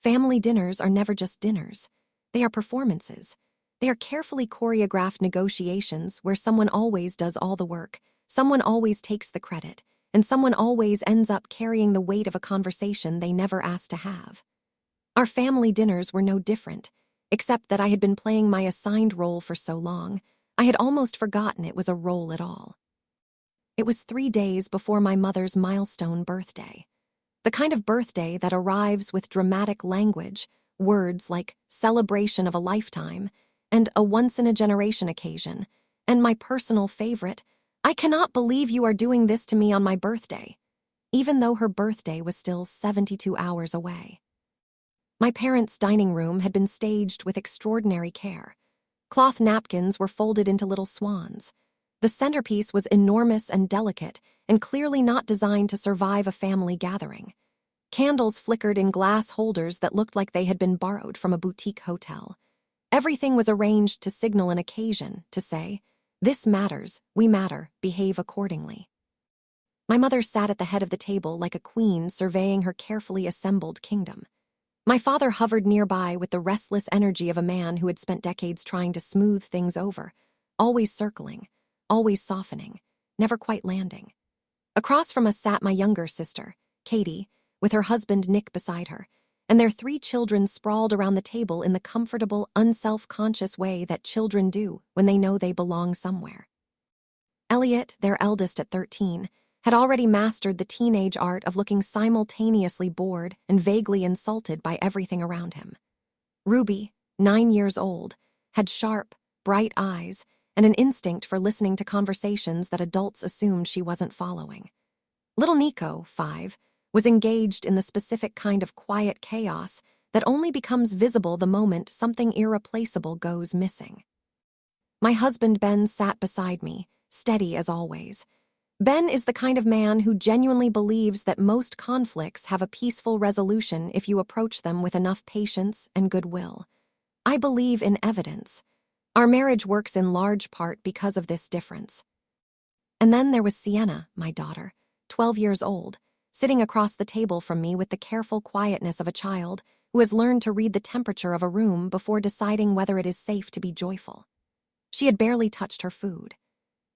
Family dinners are never just dinners. They are performances. They are carefully choreographed negotiations where someone always does all the work, someone always takes the credit, and someone always ends up carrying the weight of a conversation they never asked to have. Our family dinners were no different, except that I had been playing my assigned role for so long, I had almost forgotten it was a role at all. It was 3 days before my mother's milestone birthday. The kind of birthday that arrives with dramatic language, words like celebration of a lifetime, and a once-in-a-generation occasion, and my personal favorite, I cannot believe you are doing this to me on my birthday, even though her birthday was still 72 hours away. My parents' dining room had been staged with extraordinary care. Cloth napkins were folded into little swans. The centerpiece was enormous and delicate, and clearly not designed to survive a family gathering. Candles flickered in glass holders that looked like they had been borrowed from a boutique hotel. Everything was arranged to signal an occasion, to say, "This matters, we matter, behave accordingly." My mother sat at the head of the table like a queen surveying her carefully assembled kingdom. My father hovered nearby with the restless energy of a man who had spent decades trying to smooth things over, always circling, always softening, never quite landing. Across from us sat my younger sister, Katie, with her husband Nick beside her, and their 3 children sprawled around the table in the comfortable, unself-conscious way that children do when they know they belong somewhere. Elliot, their eldest at 13, had already mastered the teenage art of looking simultaneously bored and vaguely insulted by everything around him. Ruby, 9 years old, had sharp, bright eyes and an instinct for listening to conversations that adults assumed she wasn't following. Little Nico, 5, was engaged in the specific kind of quiet chaos that only becomes visible the moment something irreplaceable goes missing. My husband Ben sat beside me, steady as always. Ben is the kind of man who genuinely believes that most conflicts have a peaceful resolution if you approach them with enough patience and goodwill. I believe in evidence. Our marriage works in large part because of this difference. And then there was Sienna, my daughter, 12 years old, sitting across the table from me with the careful quietness of a child who has learned to read the temperature of a room before deciding whether it is safe to be joyful. She had barely touched her food.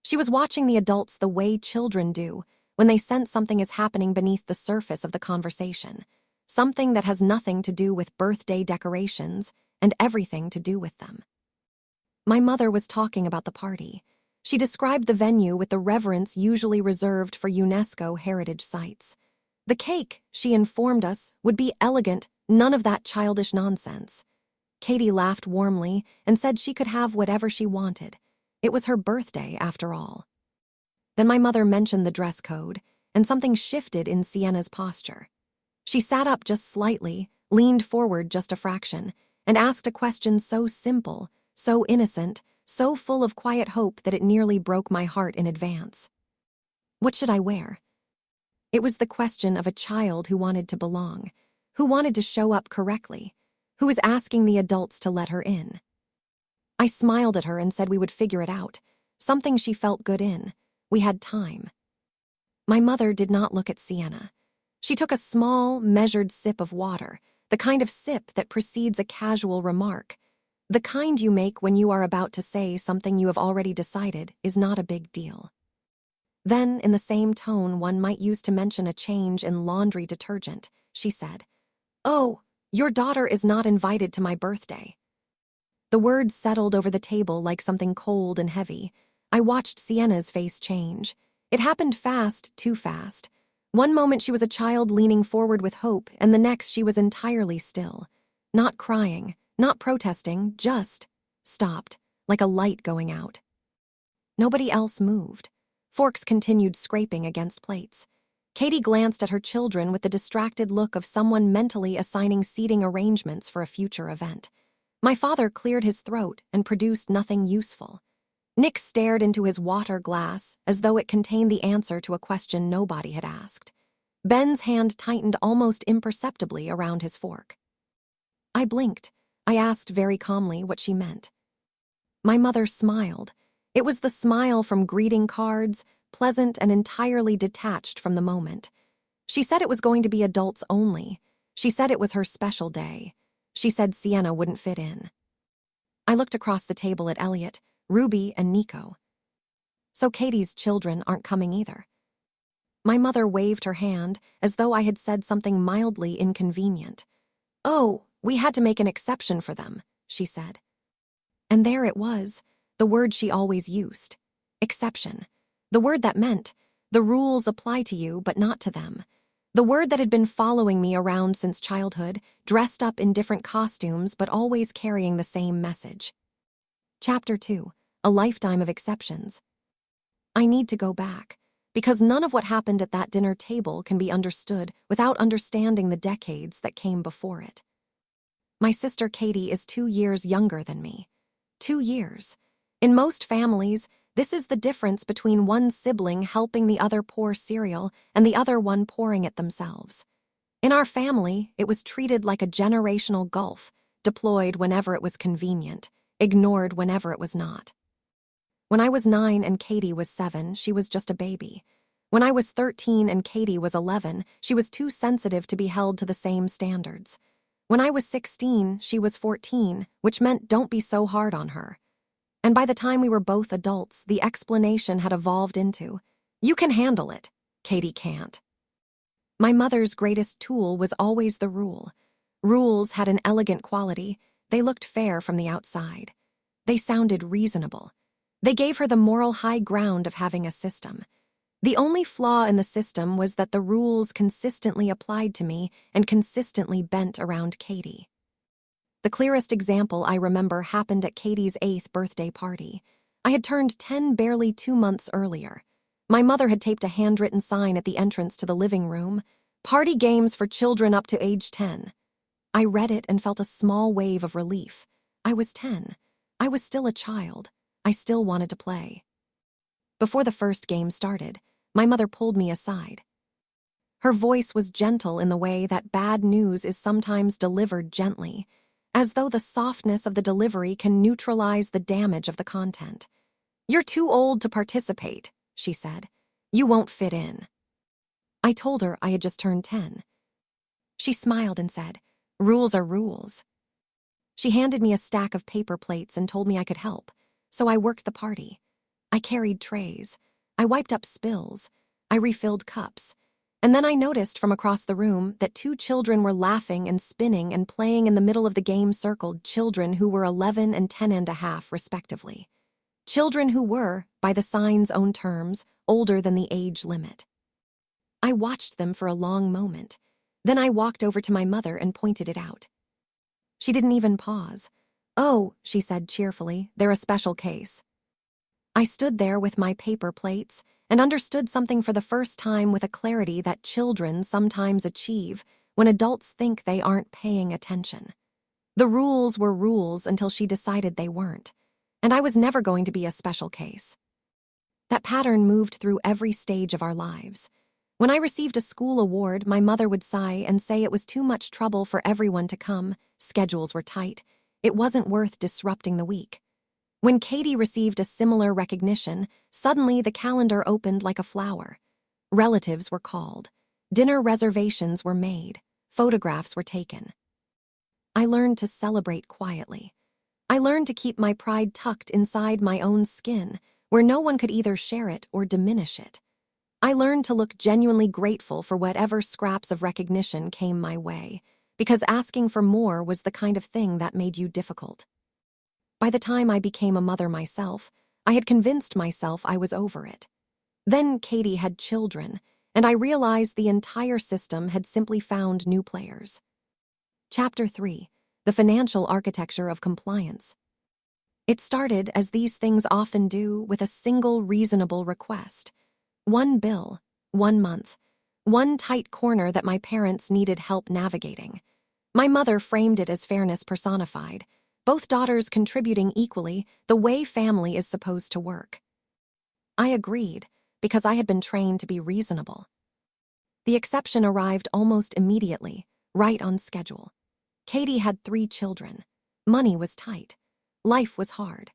She was watching the adults the way children do when they sense something is happening beneath the surface of the conversation, something that has nothing to do with birthday decorations and everything to do with them. My mother was talking about the party. She described the venue with the reverence usually reserved for UNESCO heritage sites. The cake, she informed us, would be elegant, none of that childish nonsense. Katie laughed warmly and said she could have whatever she wanted. It was her birthday, after all. Then my mother mentioned the dress code, and something shifted in Sienna's posture. She sat up just slightly, leaned forward just a fraction, and asked a question so simple, so innocent, so full of quiet hope that it nearly broke my heart in advance. What should I wear? It was the question of a child who wanted to belong, who wanted to show up correctly, who was asking the adults to let her in. I smiled at her and said we would figure it out, something she felt good in. We had time. My mother did not look at Sienna. She took a small, measured sip of water, the kind of sip that precedes a casual remark, the kind you make when you are about to say something you have already decided is not a big deal. Then, in the same tone one might use to mention a change in laundry detergent, she said, "Oh, your daughter is not invited to my birthday." The words settled over the table like something cold and heavy. I watched Sienna's face change. It happened fast, too fast. One moment she was a child leaning forward with hope, and the next she was entirely still. Not crying, not protesting, just stopped, like a light going out. Nobody else moved. Forks continued scraping against plates. Katie glanced at her children with the distracted look of someone mentally assigning seating arrangements for a future event. My father cleared his throat and produced nothing useful. Nick stared into his water glass as though it contained the answer to a question nobody had asked. Ben's hand tightened almost imperceptibly around his fork. I blinked. I asked very calmly what she meant. My mother smiled. It was the smile from greeting cards, pleasant and entirely detached from the moment. She said it was going to be adults only. She said it was her special day. She said Sienna wouldn't fit in. I looked across the table at Elliot, Ruby, and Nico. So Katie's children aren't coming either. My mother waved her hand as though I had said something mildly inconvenient. Oh, we had to make an exception for them, she said. And there it was, the word she always used. Exception. The word that meant, the rules apply to you but not to them. The word that had been following me around since childhood, dressed up in different costumes but always carrying the same message. Chapter 2. A Lifetime of Exceptions. I need to go back, because none of what happened at that dinner table can be understood without understanding the decades that came before it. My sister Katie is 2 years younger than me. 2 years. In most families, this is the difference between one sibling helping the other pour cereal and the other one pouring it themselves. In our family, it was treated like a generational gulf, deployed whenever it was convenient, ignored whenever it was not. When I was 9 and Katie was 7, she was just a baby. When I was 13 and Katie was 11, she was too sensitive to be held to the same standards. When I was 16, she was 14, which meant don't be so hard on her. And by the time we were both adults, the explanation had evolved into, you can handle it, Katie can't. My mother's greatest tool was always the rule. Rules had an elegant quality. They looked fair from the outside. They sounded reasonable. They gave her the moral high ground of having a system. The only flaw in the system was that the rules consistently applied to me and consistently bent around Katie. The clearest example I remember happened at Katie's 8th birthday party. I had turned 10 barely 2 months earlier. My mother had taped a handwritten sign at the entrance to the living room, "Party games for children up to age 10. I read it and felt a small wave of relief. I was 10. I was still a child. I still wanted to play. Before the first game started, my mother pulled me aside. Her voice was gentle in the way that bad news is sometimes delivered gently, as though the softness of the delivery can neutralize the damage of the content. "You're too old to participate," she said. "You won't fit in." I told her I had just turned 10. She smiled and said, "Rules are rules." She handed me a stack of paper plates and told me I could help, so I worked the party. I carried trays. I wiped up spills. I refilled cups. And then I noticed from across the room that 2 children were laughing and spinning and playing in the middle of the game circled children who were 11 and 10 and a half, respectively. Children who were, by the sign's own terms, older than the age limit. I watched them for a long moment. Then I walked over to my mother and pointed it out. She didn't even pause. "Oh," she said cheerfully, "they're a special case." I stood there with my paper plates and understood something for the first time with a clarity that children sometimes achieve when adults think they aren't paying attention. The rules were rules until she decided they weren't, and I was never going to be a special case. That pattern moved through every stage of our lives. When I received a school award, my mother would sigh and say it was too much trouble for everyone to come, schedules were tight, it wasn't worth disrupting the week. When Katie received a similar recognition, suddenly the calendar opened like a flower. Relatives were called. Dinner reservations were made. Photographs were taken. I learned to celebrate quietly. I learned to keep my pride tucked inside my own skin, where no one could either share it or diminish it. I learned to look genuinely grateful for whatever scraps of recognition came my way, because asking for more was the kind of thing that made you difficult. By the time I became a mother myself, I had convinced myself I was over it. Then Katie had children, and I realized the entire system had simply found new players. Chapter 3. The Financial Architecture of Compliance. It started, as these things often do, with a single reasonable request. One bill, 1 month, one tight corner that my parents needed help navigating. My mother framed it as fairness personified, both daughters contributing equally, the way family is supposed to work. I agreed, because I had been trained to be reasonable. The exception arrived almost immediately, right on schedule. Katie had 3 children. Money was tight. Life was hard.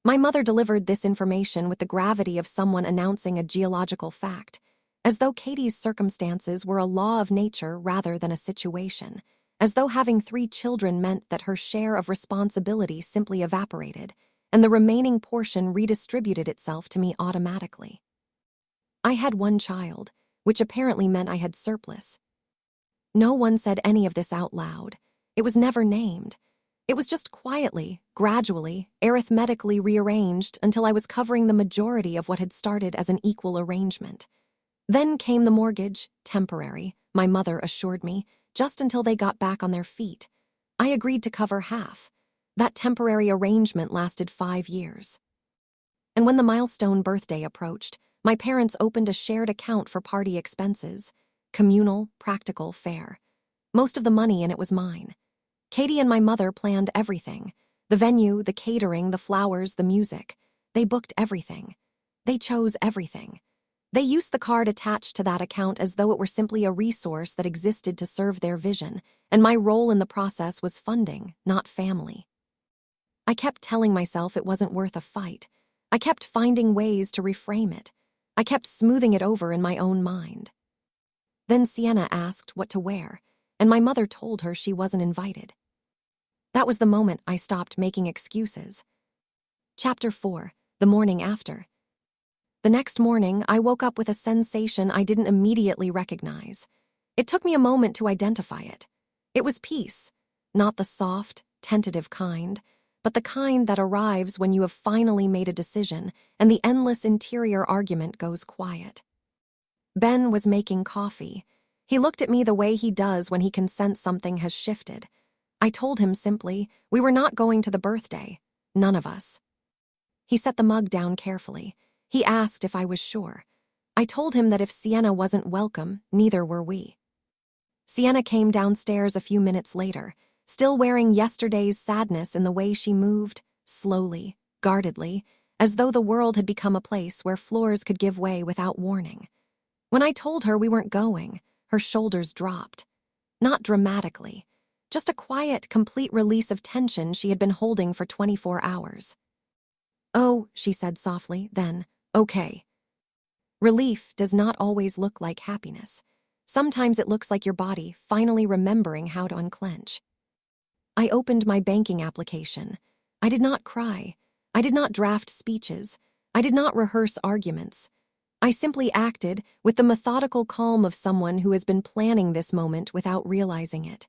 My mother delivered this information with the gravity of someone announcing a geological fact. as though Katie's circumstances were a law of nature rather than a situation, as though having 3 children meant that her share of responsibility simply evaporated, and the remaining portion redistributed itself to me automatically. I had 1 child, which apparently meant I had surplus. No one said any of this out loud. It was never named. It was just quietly, gradually, arithmetically rearranged until I was covering the majority of what had started as an equal arrangement. Then came the mortgage, temporary, my mother assured me, just until they got back on their feet. I agreed to cover half. That temporary arrangement lasted 5 years. And when the milestone birthday approached, my parents opened a shared account for party expenses. Communal, practical, fair. Most of the money in it was mine. Katie and my mother planned everything. The venue, the catering, the flowers, the music. They booked everything. They chose everything. They used the card attached to that account as though it were simply a resource that existed to serve their vision, and my role in the process was funding, not family. I kept telling myself it wasn't worth a fight. I kept finding ways to reframe it. I kept smoothing it over in my own mind. Then Sienna asked what to wear, and my mother told her she wasn't invited. That was the moment I stopped making excuses. Chapter 4, the morning after. The next morning, I woke up with a sensation I didn't immediately recognize. It took me a moment to identify it. It was peace, not the soft, tentative kind, but the kind that arrives when you have finally made a decision and the endless interior argument goes quiet. Ben was making coffee. He looked at me the way he does when he can sense something has shifted. I told him simply, we were not going to the birthday. None of us. He set the mug down carefully. He asked if I was sure. I told him that if Sienna wasn't welcome, neither were we. Sienna came downstairs a few minutes later, still wearing yesterday's sadness in the way she moved, slowly, guardedly, as though the world had become a place where floors could give way without warning. When I told her we weren't going, her shoulders dropped. Not dramatically, just a quiet, complete release of tension she had been holding for 24 hours. "Oh," she said softly, then, "okay." Relief does not always look like happiness. Sometimes it looks like your body finally remembering how to unclench. I opened my banking application. I did not cry. I did not draft speeches. I did not rehearse arguments. I simply acted with the methodical calm of someone who has been planning this moment without realizing it.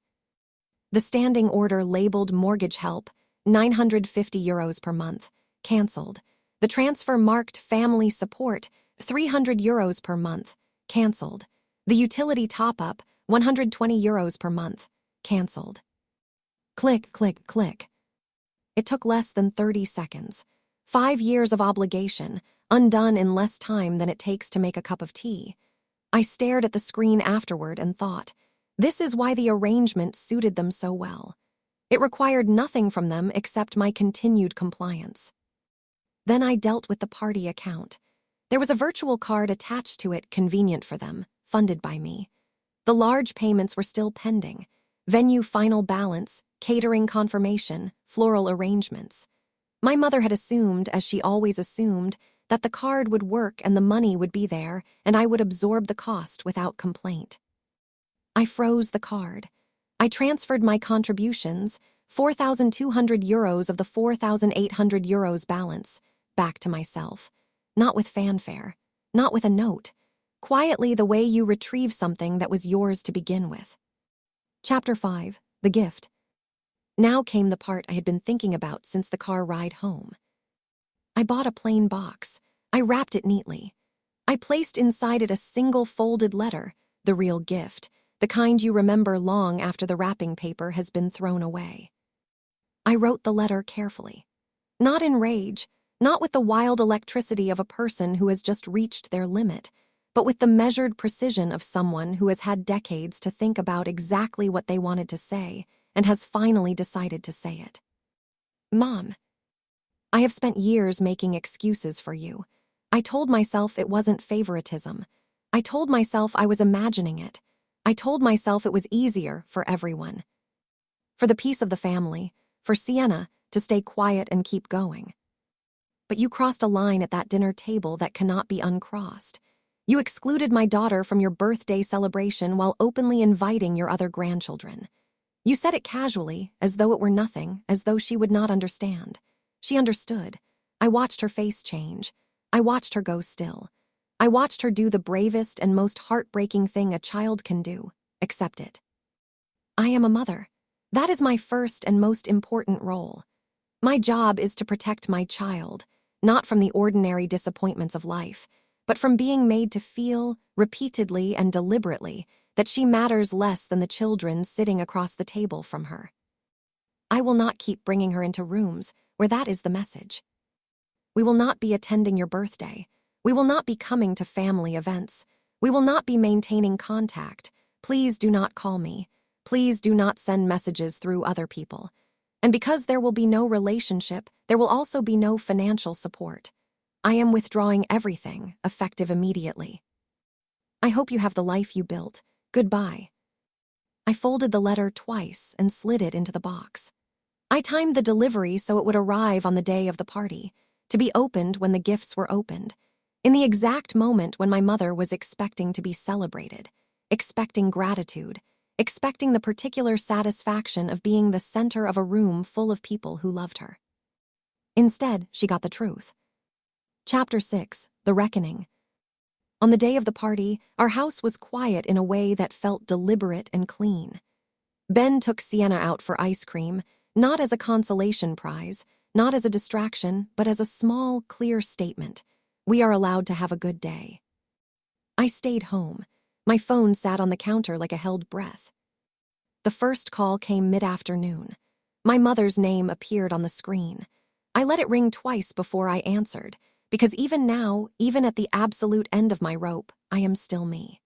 The standing order labeled mortgage help, €950 per month, cancelled. The transfer marked family support, €300 per month, cancelled. The utility top-up, €120 per month, cancelled. Click, click, click. It took less than 30 seconds. 5 years of obligation, undone in less time than it takes to make a cup of tea. I stared at the screen afterward and thought, this is why the arrangement suited them so well. It required nothing from them except my continued compliance. Then I dealt with the party account. There was a virtual card attached to it, convenient for them, funded by me. The large payments were still pending. Venue final balance, catering confirmation, floral arrangements. My mother had assumed, as she always assumed, that the card would work and the money would be there and I would absorb the cost without complaint. I froze the card. I transferred my contributions, €4,200 of the €4,800 balance, back to myself. Not with fanfare, not with a note. Quietly, the way you retrieve something that was yours to begin with. Chapter 5, the gift. Now came the part I had been thinking about since the car ride home. I bought a plain box. I wrapped it neatly. I placed inside it a single folded letter, the real gift, the kind you remember long after the wrapping paper has been thrown away. I wrote the letter carefully. Not in rage, not with the wild electricity of a person who has just reached their limit, but with the measured precision of someone who has had decades to think about exactly what they wanted to say and has finally decided to say it. Mom, I have spent years making excuses for you. I told myself it wasn't favoritism. I told myself I was imagining it. I told myself it was easier for everyone. For the peace of the family, for Sienna to stay quiet and keep going. But you crossed a line at that dinner table that cannot be uncrossed. You excluded my daughter from your birthday celebration while openly inviting your other grandchildren. You said it casually, as though it were nothing, as though she would not understand. She understood. I watched her face change. I watched her go still. I watched her do the bravest and most heartbreaking thing a child can do: accept it. I am a mother. That is my first and most important role. My job is to protect my child, not from the ordinary disappointments of life, but from being made to feel, repeatedly and deliberately, that she matters less than the children sitting across the table from her. I will not keep bringing her into rooms where that is the message. We will not be attending your birthday. We will not be coming to family events. We will not be maintaining contact. Please do not call me. Please do not send messages through other people. And because there will be no relationship, there will also be no financial support. I am withdrawing everything, effective immediately. I hope you have the life you built. Goodbye. I folded the letter twice and slid it into the box. I timed the delivery so it would arrive on the day of the party, to be opened when the gifts were opened, in the exact moment when my mother was expecting to be celebrated, expecting gratitude, expecting the particular satisfaction of being the center of a room full of people who loved her. Instead, she got the truth. Chapter 6, The Reckoning. On the day of the party, our house was quiet in a way that felt deliberate and clean. Ben took Sienna out for ice cream, not as a consolation prize, not as a distraction, but as a small, clear statement. We are allowed to have a good day. I stayed home. My phone sat on the counter like a held breath. The first call came mid-afternoon. My mother's name appeared on the screen. I let it ring twice before I answered, because even now, even at the absolute end of my rope, I am still me.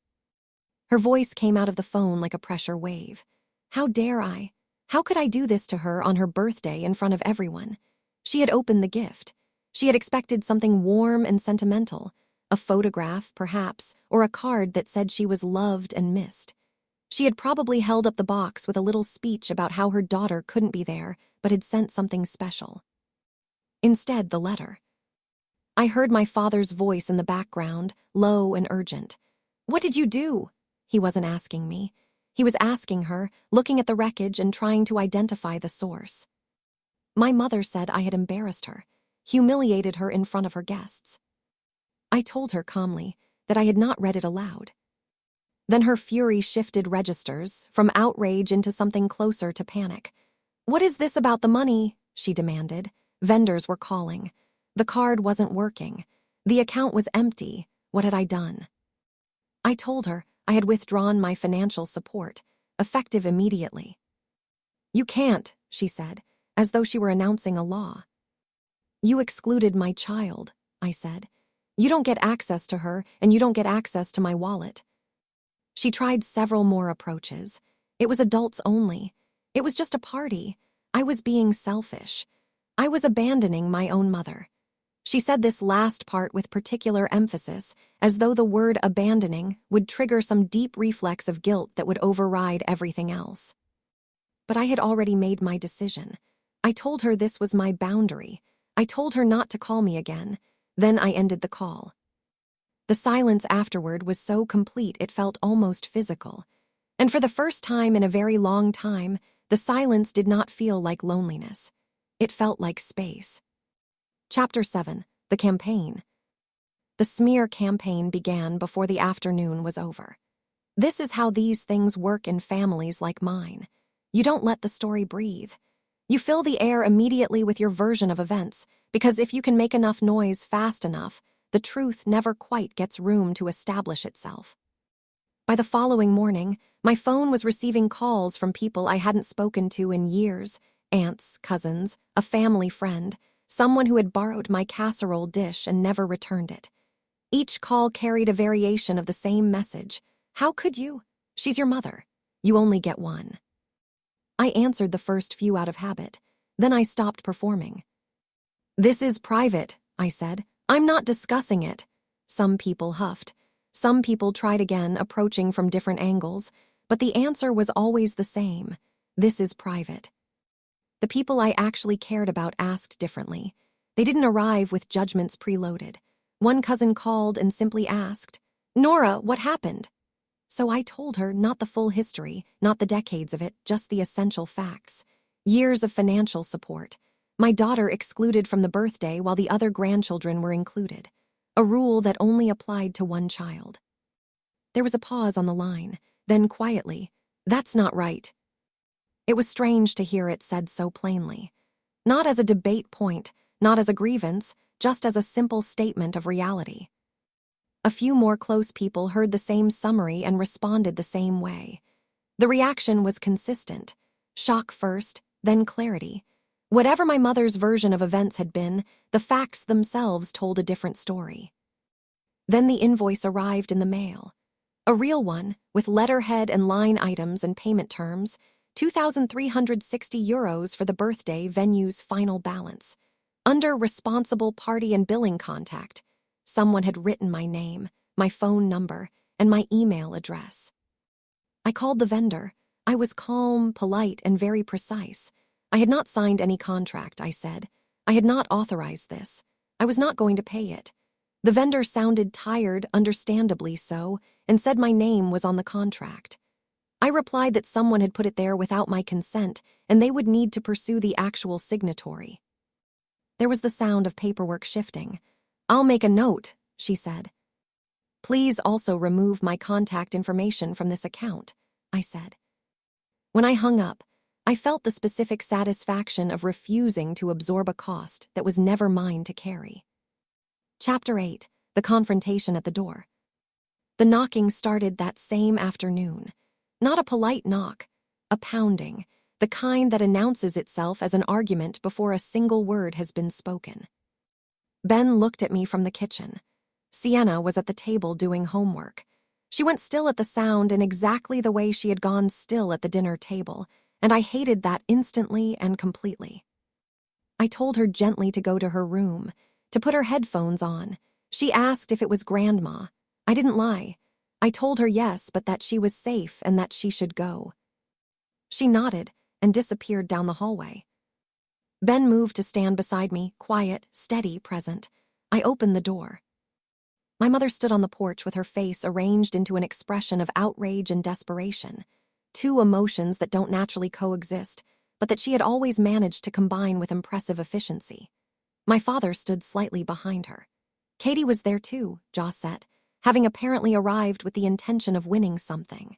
Her voice came out of the phone like a pressure wave. How dare I? How could I do this to her on her birthday in front of everyone? She had opened the gift. She had expected something warm and sentimental, a photograph, perhaps, or a card that said she was loved and missed. She had probably held up the box with a little speech about how her daughter couldn't be there, but had sent something special. Instead, the letter. I heard my father's voice in the background, low and urgent. What did you do? He wasn't asking me. He was asking her, looking at the wreckage and trying to identify the source. My mother said I had embarrassed her, humiliated her in front of her guests. I told her calmly that I had not read it aloud. Then her fury shifted registers, from outrage into something closer to panic. What is this about the money? She demanded. Vendors were calling. The card wasn't working. The account was empty. What had I done? I told her I had withdrawn my financial support, effective immediately. You can't, she said, as though she were announcing a law. You excluded my child, I said. You don't get access to her, and you don't get access to my wallet. She tried several more approaches. It was adults only. It was just a party. I was being selfish. I was abandoning my own mother. She said this last part with particular emphasis, as though the word abandoning would trigger some deep reflex of guilt that would override everything else. But I had already made my decision. I told her this was my boundary. I told her not to call me again. Then I ended the call. The silence afterward was so complete it felt almost physical. And for the first time in a very long time, the silence did not feel like loneliness. It felt like space. Chapter 7, The Campaign. The smear campaign began before the afternoon was over. This is how these things work in families like mine. You don't let the story breathe. You fill the air immediately with your version of events, because if you can make enough noise fast enough, the truth never quite gets room to establish itself. By the following morning, my phone was receiving calls from people I hadn't spoken to in years: aunts, cousins, a family friend, someone who had borrowed my casserole dish and never returned it. Each call carried a variation of the same message. How could you? She's your mother. You only get one. I answered the first few out of habit. Then I stopped performing. This is private, I said. I'm not discussing it. Some people huffed. Some people tried again, approaching from different angles, but the answer was always the same. This is private. The people I actually cared about asked differently. They didn't arrive with judgments preloaded. One cousin called and simply asked, "Nora, what happened?" So I told her not the full history, not the decades of it, just the essential facts. Years of financial support. My daughter excluded from the birthday while the other grandchildren were included. A rule that only applied to one child. There was a pause on the line, then quietly, "That's not right." It was strange to hear it said so plainly. Not as a debate point, not as a grievance, just as a simple statement of reality. A few more close people heard the same summary and responded the same way. The reaction was consistent. Shock first, then clarity. Whatever my mother's version of events had been, the facts themselves told a different story. Then the invoice arrived in the mail. A real one, with letterhead and line items and payment terms, €2,360 for the birthday venue's final balance. Under responsible party and billing contact, someone had written my name, my phone number, and my email address. I called the vendor. I was calm, polite, and very precise. I had not signed any contract, I said. I had not authorized this. I was not going to pay it. The vendor sounded tired, understandably so, and said my name was on the contract. I replied that someone had put it there without my consent, and they would need to pursue the actual signatory. There was the sound of paperwork shifting. "I'll make a note," she said. "Please also remove my contact information from this account," I said. When I hung up, I felt the specific satisfaction of refusing to absorb a cost that was never mine to carry. Chapter 8, The Confrontation at the Door. The knocking started that same afternoon. Not a polite knock, a pounding, the kind that announces itself as an argument before a single word has been spoken. Ben looked at me from the kitchen. Sienna was at the table doing homework. She went still at the sound in exactly the way she had gone still at the dinner table, and I hated that instantly and completely. I told her gently to go to her room, to put her headphones on. She asked if it was Grandma. I didn't lie. I told her yes, but that she was safe and that she should go. She nodded and disappeared down the hallway. Ben moved to stand beside me, quiet, steady, present. I opened the door. My mother stood on the porch with her face arranged into an expression of outrage and desperation, two emotions that don't naturally coexist, but that she had always managed to combine with impressive efficiency. My father stood slightly behind her. Katie was there too, jaw set, having apparently arrived with the intention of winning something.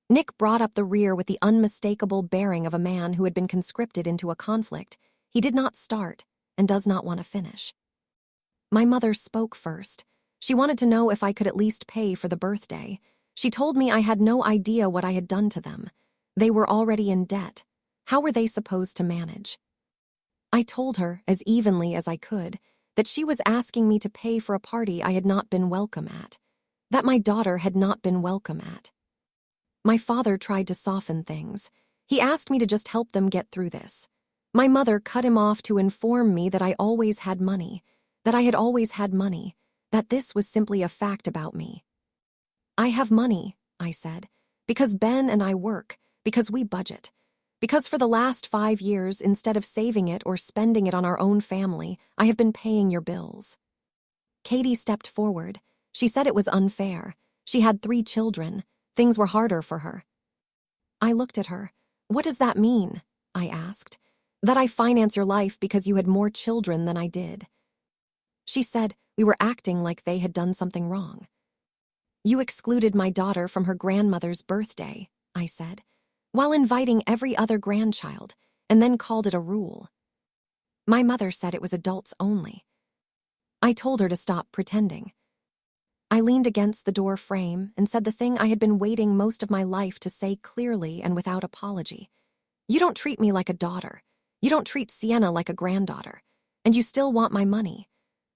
Nick brought up the rear with the unmistakable bearing of a man who had been conscripted into a conflict he did not start and does not want to finish. My mother spoke first. She wanted to know if I could at least pay for the birthday. She told me I had no idea what I had done to them. They were already in debt. How were they supposed to manage? I told her, as evenly as I could, that she was asking me to pay for a party I had not been welcome at, that my daughter had not been welcome at. My father tried to soften things. He asked me to just help them get through this. My mother cut him off to inform me that I always had money, that I had always had money, that this was simply a fact about me. "I have money," I said, "because Ben and I work, because we budget. Because for the last 5 years, instead of saving it or spending it on our own family, I have been paying your bills." Katie stepped forward. She said it was unfair. She had 3 children. Things were harder for her. I looked at her. "What does that mean?" I asked. "That I finance your life because you had more children than I did." She said we were acting like they had done something wrong. "You excluded my daughter from her grandmother's birthday," I said, "while inviting every other grandchild, and then called it a rule." My mother said it was adults only. I told her to stop pretending. I leaned against the door frame and said the thing I had been waiting most of my life to say clearly and without apology. "You don't treat me like a daughter. You don't treat Sienna like a granddaughter. And you still want my money.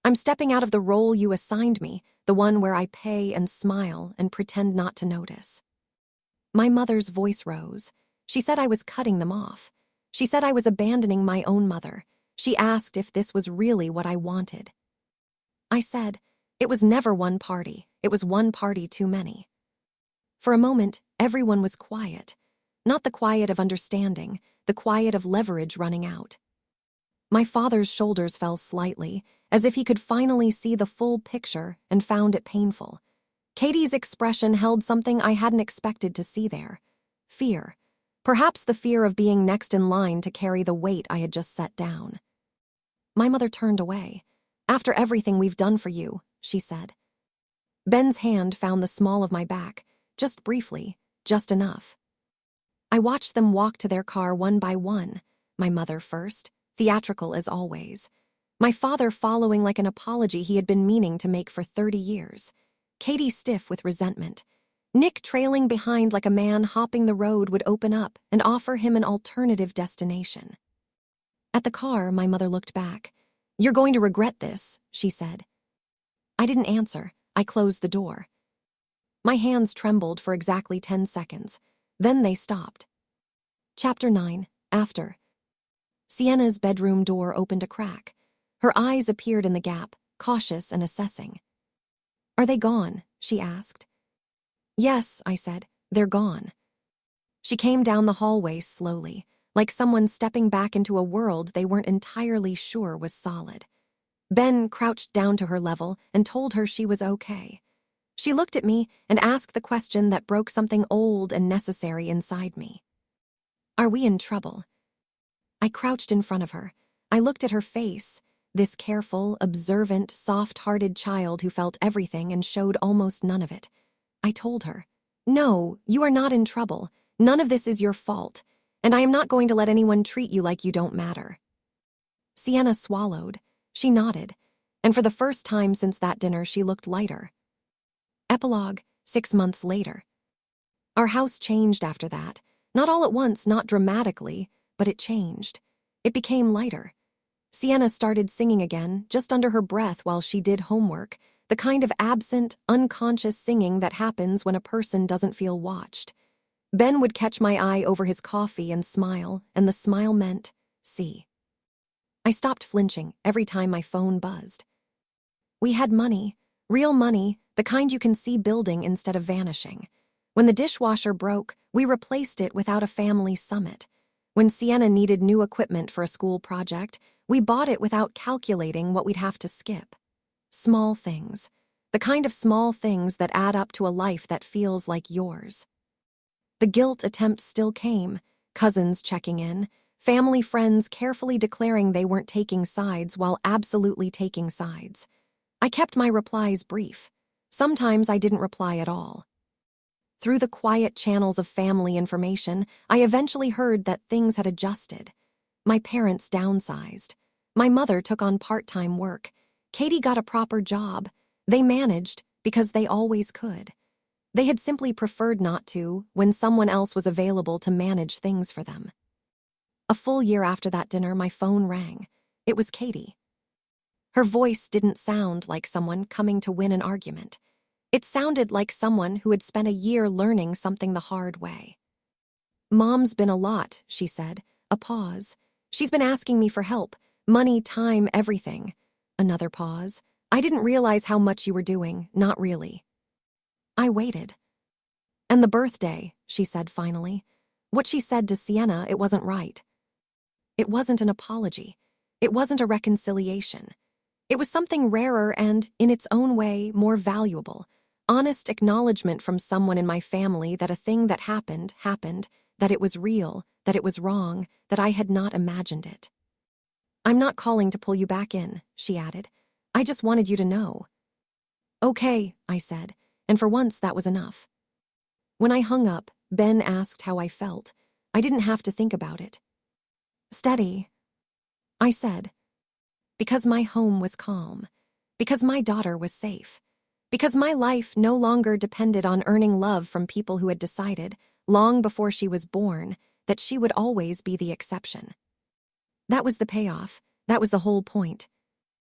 I'm stepping out of the role you assigned me, the one where I pay and smile and pretend not to notice." My mother's voice rose. She said I was cutting them off. She said I was abandoning my own mother. She asked if this was really what I wanted. I said, it was never one party. It was one party too many. For a moment, everyone was quiet. Not the quiet of understanding, the quiet of leverage running out. My father's shoulders fell slightly, as if he could finally see the full picture and found it painful. Katie's expression held something I hadn't expected to see there. Fear. Perhaps the fear of being next in line to carry the weight I had just set down. My mother turned away. "After everything we've done for you," she said. Ben's hand found the small of my back, just briefly, just enough. I watched them walk to their car one by one, my mother first, theatrical as always. My father following like an apology he had been meaning to make for 30 years. Katie stiff with resentment. Nick trailing behind like a man hopping the road would open up and offer him an alternative destination. At the car, my mother looked back. "You're going to regret this," she said. I didn't answer. I closed the door. My hands trembled for exactly 10 seconds. Then they stopped. Chapter 9. After. Sienna's bedroom door opened a crack. Her eyes appeared in the gap, cautious and assessing. "Are they gone?" she asked. "Yes," I said. "They're gone." She came down the hallway slowly, like someone stepping back into a world they weren't entirely sure was solid. Ben crouched down to her level and told her she was okay. She looked at me and asked the question that broke something old and necessary inside me. "Are we in trouble?" I crouched in front of her. I looked at her face, this careful, observant, soft-hearted child who felt everything and showed almost none of it. I told her, "No, you are not in trouble. None of this is your fault, and I am not going to let anyone treat you like you don't matter." Sienna swallowed. She nodded, and for the first time since that dinner she looked lighter. Epilogue, 6 months later. Our house changed after that. Not all at once, not dramatically, but it changed. It became lighter. Sienna started singing again, just under her breath while she did homework, the kind of absent, unconscious singing that happens when a person doesn't feel watched. Ben would catch my eye over his coffee and the smile meant, "See." I stopped flinching every time my phone buzzed. We had money, real money, the kind you can see building instead of vanishing. When the dishwasher broke, we replaced it without a family summit. When Sienna needed new equipment for a school project, we bought it without calculating what we'd have to skip. Small things. The kind of small things that add up to a life that feels like yours. The guilt attempts still came, cousins checking in, family friends carefully declaring they weren't taking sides while absolutely taking sides. I kept my replies brief. Sometimes I didn't reply at all. Through the quiet channels of family information, I eventually heard that things had adjusted. My parents downsized. My mother took on part-time work. Katie got a proper job. They managed because they always could. They had simply preferred not to when someone else was available to manage things for them. A full year after that dinner, my phone rang. It was Katie. Her voice didn't sound like someone coming to win an argument. It sounded like someone who had spent a year learning something the hard way. "Mom's been a lot," she said. A pause. "She's been asking me for help. Money, time, everything." Another pause. "I didn't realize how much you were doing. Not really." I waited. "And the birthday," she said finally. What she said to Sienna, it wasn't right. It wasn't an apology. It wasn't a reconciliation. It was something rarer and, in its own way, more valuable. Honest acknowledgement from someone in my family that a thing that happened, that it was real, that it was wrong, that I had not imagined it. "I'm not calling to pull you back in," she added. "I just wanted you to know." "Okay," I said, and for once that was enough. When I hung up, Ben asked how I felt. I didn't have to think about it. "Steady," I said. Because my home was calm. Because my daughter was safe. Because my life no longer depended on earning love from people who had decided, long before she was born, that she would always be the exception. That was the payoff. That was the whole point.